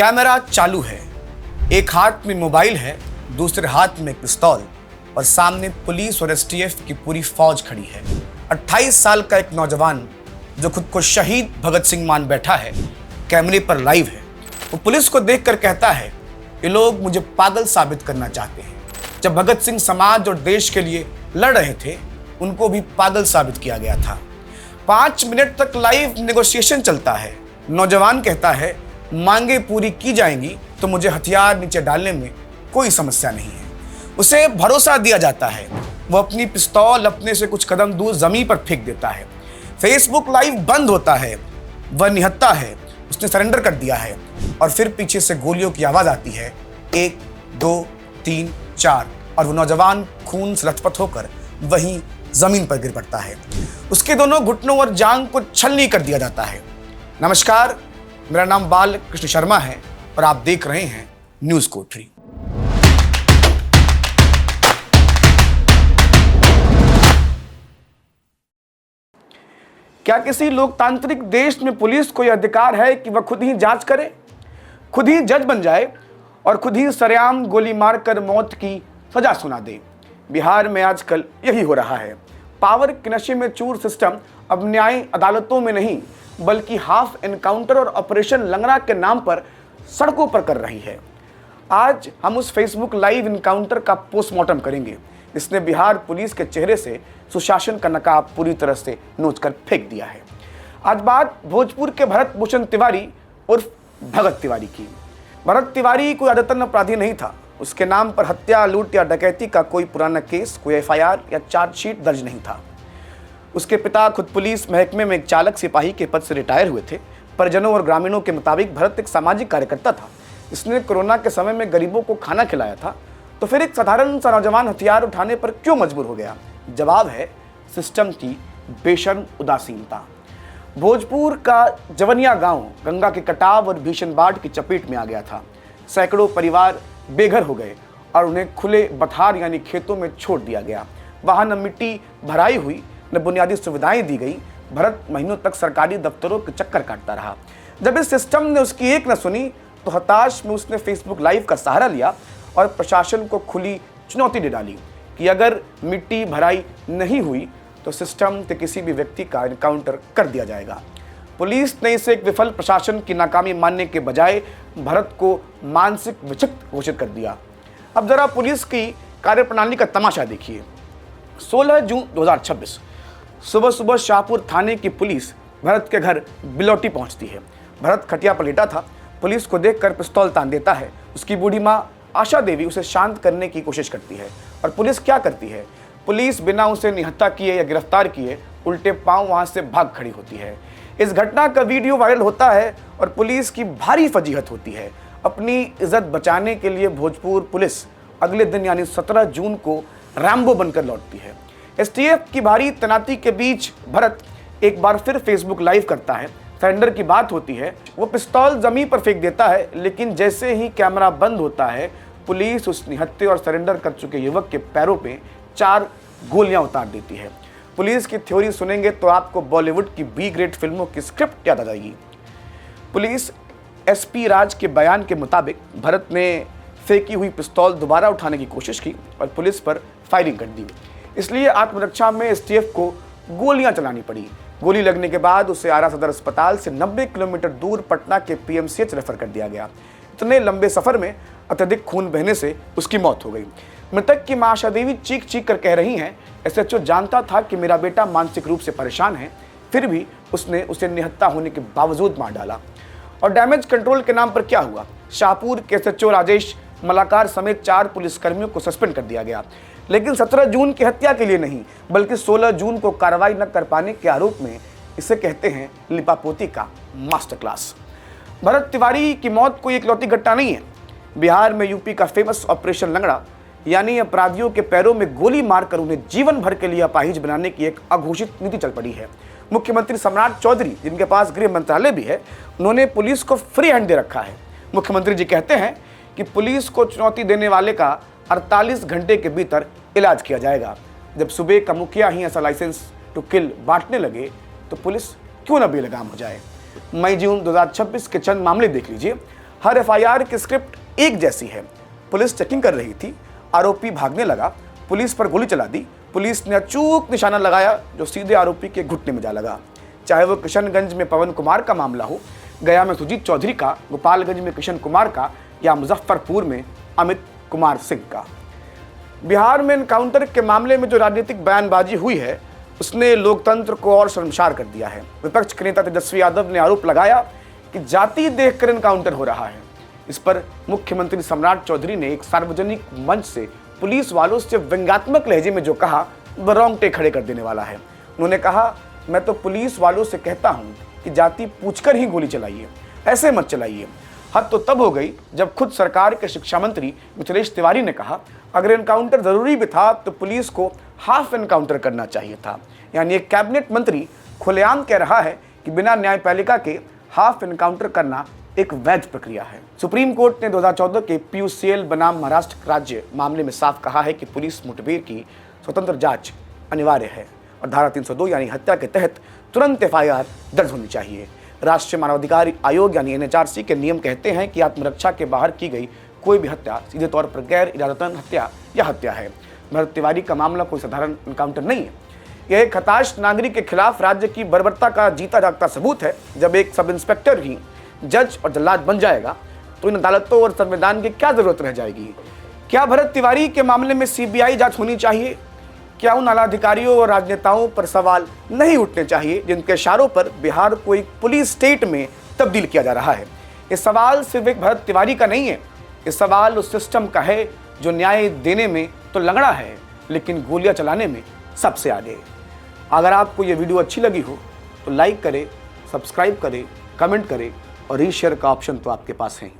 Camera चालू है, एक हाथ में मोबाइल है, दूसरे हाथ में पिस्तौल और सामने पुलिस और एसटीएफ की पूरी फौज खड़ी है। 28 साल का एक नौजवान जो खुद को शहीद भगत सिंह मान बैठा है, कैमरे पर लाइव है। वो पुलिस को देखकर कहता है, ये लोग मुझे पागल साबित करना चाहते हैं। जब भगत सिंह समाज और देश के लिए लड़ रहे थे, उनको भी पागल साबित किया गया था। 5 मिनट तक लाइव नेगोशिएशन चलता है। नौजवान कहता है, मांगे पूरी की जाएंगी तो मुझे हथियार नीचे डालने में कोई समस्या नहीं है। उसे भरोसा दिया जाता है। वो अपनी पिस्तौल अपने से कुछ कदम दूर जमीन पर फेंक देता है। फेसबुक लाइव बंद होता है। वह निहत्था है, उसने सरेंडर कर दिया है। और फिर पीछे से गोलियों की आवाज आती है, 1 2 3 4, और वो नौजवान खून से लथपथ होकर वहीं जमीन पर गिर पड़ता है। उसके दोनों घुटनों और जांग को छलनी कर दिया जाता है। नमस्कार, मेरा नाम बाल कृष्ण शर्मा है और आप देख रहे हैं न्यूज कोठरी। क्या किसी लोकतांत्रिक देश में पुलिस को यह अधिकार है कि वह खुद ही जांच करे, खुद ही जज बन जाए और खुद ही सरेआम गोली मारकर मौत की सजा सुना दे? बिहार में आजकल यही हो रहा है। पावर के नशे में चूर सिस्टम अब न्याय अदालतों में नहीं बल्कि हाफ एनकाउंटर और ऑपरेशन लंगड़ा के नाम पर सड़कों पर कर रही है। आज हम उस फेसबुक लाइव एनकाउंटर का पोस्टमार्टम करेंगे जिसने बिहार पुलिस के चेहरे से सुशासन का नकाब पूरी तरह से नोचकर फेंक दिया है। आज बात भोजपुर के भरत भूषण तिवारी उर्फ भगत तिवारी की। भरत तिवारी कोई आदतन अपराधी नहीं था। उसके नाम पर हत्या, लूट या डकैती का कोई पुराना केस, कोई एफआईआर या चार्जशीट दर्ज नहीं था। उसके पिता खुद पुलिस महकमे में एक चालक सिपाही के पद से रिटायर हुए थे। परिजनों और ग्रामीणों के मुताबिक भरत एक सामाजिक कार्यकर्ता था। इसने कोरोना के समय में गरीबों को खाना खिलाया था। तो फिर एक साधारण सा नौजवान हथियार उठाने पर क्यों मजबूर हो गया? जवाब है सिस्टम की बेशर्म उदासीनता। भोजपुर का जवनिया गांव गंगा के कटाव और भीषण बाढ़ की चपेट में आ गया था। सैकड़ों परिवार बेघर हो गए और उन्हें खुले बथार यानी खेतों में छोड़ दिया गया। वहां न मिट्टी भराई हुई न बुनियादी सुविधाएं दी गई। भरत महीनों तक सरकारी दफ्तरों के चक्कर काटता रहा। जब इस सिस्टम ने उसकी एक न सुनी तो हताश में उसने फेसबुक लाइव का सहारा लिया और प्रशासन को खुली चुनौती दे डाली कि अगर मिट्टी भराई नहीं हुई तो सिस्टम के किसी भी व्यक्ति का एनकाउंटर कर दिया जाएगा। पुलिस ने इसे एक विफल प्रशासन की नाकामी मानने के बजाय भरत को मानसिक विक्षिप्त घोषित कर दिया। अब जरा पुलिस की कार्यप्रणाली का तमाशा देखिए। 16 जून 2026 सुबह सुबह शाहपुर थाने की पुलिस भरत के घर बिलौटी पहुंचती है। भरत खटिया पर लेटा था। पुलिस को देखकर पिस्तौल तान देता है। उसकी बूढ़ी मां आशा देवी उसे शांत करने की कोशिश करती है। और पुलिस क्या करती है? पुलिस बिना उसे निहत्था किए या गिरफ्तार किए उल्टे पांव वहां से भाग खड़ी होती है। इस घटना का वीडियो वायरल होता है और पुलिस की भारी फजीहत होती है। अपनी इज्जत बचाने के लिए भोजपुर पुलिस अगले दिन यानी 17 जून को रैम्बो बनकर लौटती है। एसटीएफ की भारी तैनाती के बीच भरत एक बार फिर फेसबुक लाइव करता है। सरेंडर की बात होती है। वो पिस्तौल जमीन पर फेंक देता है, लेकिन जैसे ही कैमरा बंद होता है पुलिस उस निहत्थे और सरेंडर कर चुके युवक के पैरों पे 4 गोलियां उतार देती है। पुलिस की थ्योरी सुनेंगे तो आपको बॉलीवुड की बी ग्रेड फिल्मों की स्क्रिप्ट याद आ जाएगी। पुलिस एसपी राज के बयान के मुताबिक भरत ने फेंकी हुई पिस्तौल दोबारा उठाने की कोशिश की और पुलिस पर फायरिंग कर दी। इसलिए आत्मरक्षा में एसटीएफ को गोलियां चलानी पड़ी। गोली लगने के बाद उसे आरा सदर अस्पताल से 90 किलोमीटर दूर पटना के पीएमसीएच रेफर कर दिया गया। इतने लंबे सफर में अत्यधिक खून बहने से उसकी मौत हो गई। मृतक की मां आशा देवी चीख चीख कर कह रही हैं, एसएचओ जानता था कि मेरा बेटा मानसिक रूप से परेशान है, फिर भी उसने उसे निहत्था होने के बावजूद मार डाला। और डैमेज कंट्रोल के नाम पर क्या हुआ? शाहपुर के एसएचओ राजेश मलाकार समेत 4 पुलिसकर्मियों को सस्पेंड कर दिया गया, लेकिन 17 जून की हत्या के लिए नहीं बल्कि 16 जून को कार्रवाई न कर पाने के आरोप में। इसे कहते हैं लिपापोती का मास्टर क्लास। भरत तिवारी की मौत कोई इकलौती घटना नहीं है। बिहार में यूपी का फेमस ऑपरेशन लंगड़ा यानी अपराधियों के पैरों में गोली मारकर उन्हें जीवन भर के लिए अपाहिज बनाने की एक अघोषित नीति चल पड़ी है। मुख्यमंत्री सम्राट चौधरी, जिनके पास गृह मंत्रालय भी है, उन्होंने पुलिस को फ्री हैंड दे रखा है। मुख्यमंत्री जी कहते हैं कि पुलिस को चुनौती देने वाले का 48 घंटे के भीतर इलाज किया जाएगा। जब सूबे का मुखिया ही ऐसा लाइसेंस टू किल बांटने लगे तो पुलिस क्यों न बेलगाम हो जाए। मई जून 2026 के चंद मामले देख लीजिए। हर एफआईआर की स्क्रिप्ट एक जैसी है। पुलिस चेकिंग कर रही थी, आरोपी भागने लगा, पुलिस पर गोली चला दी, पुलिस ने अचूक निशाना लगाया जो सीधे आरोपी के घुटने में जा लगा। चाहे वो किशनगंज में पवन कुमार का मामला हो, गया में सुजीत चौधरी का, गोपालगंज में किशन कुमार का या मुजफ्फरपुर में अमित कुमार सिंह का। बिहार में एनकाउंटर के मामले में जो राजनीतिक बयानबाजी हुई है उसने लोकतंत्र को और शर्मसार कर दिया है। विपक्ष के नेता तेजस्वी यादव ने आरोप लगाया कि जाति देखकर एनकाउंटर हो रहा है। इस पर मुख्यमंत्री सम्राट चौधरी ने एक सार्वजनिक मंच से पुलिस वालों से व्यंग्यात्मक लहजे में जो कहा वह रोंगटे खड़े कर देने वाला है। उन्होंने कहा, मैं तो पुलिस वालों से कहता हूं कि जाति पूछकर ही गोली चलाइए, ऐसे मत चलाइए। हद तो तब हो गई जब खुद सरकार के शिक्षा मंत्री मिथिलेश तिवारी ने कहा, अगर एनकाउंटर जरूरी भी था तो पुलिस को हाफ एनकाउंटर करना चाहिए था। यानी एक कैबिनेट मंत्री खुलेआम कह रहा है कि बिना न्यायपालिका के हाफ एनकाउंटर करना एक वैध प्रक्रिया है। सुप्रीम कोर्ट ने 2014 के पीयूसीएल बनाम महाराष्ट्र राज्य मामले में साफ कहा है कि पुलिस मुठभेड़ की स्वतंत्र जांच अनिवार्य है और धारा 302 यानी हत्या के तहत तुरंत एफआईआर दर्ज होनी चाहिए। राष्ट्रीय मानवाधिकार आयोग यानी एनएचआरसी के नियम कहते हैं कि आत्मरक्षा के बाहर की गई कोई भी हत्या सीधे तौर पर गैर इरादतन हत्या या हत्या है। भरत तिवारी का मामला कोई साधारण एनकाउंटर नहीं है। यह एक हताश नागरिक के खिलाफ राज्य की बर्बरता का जीता जागता सबूत है। जब एक सब इंस्पेक्टर ही जज और जल्लाद बन जाएगा तो इन अदालतों और संविधान की क्या जरूरत रह जाएगी। क्या भरत तिवारी के मामले में सीबीआई जांच होनी चाहिए? क्या उन आला अधिकारियों और राजनेताओं पर सवाल नहीं उठने चाहिए जिनके इशारों पर बिहार को एक पुलिस स्टेट में तब्दील किया जा रहा है? ये सवाल सिर्फ एक भरत तिवारी का नहीं है, ये सवाल उस सिस्टम का है जो न्याय देने में तो लंगड़ा है लेकिन गोलियां चलाने में सबसे आगे। अगर आपको ये वीडियो अच्छी लगी हो तो लाइक करें, सब्सक्राइब करें, कमेंट करें और रीशेयर का ऑप्शन तो आपके पास है।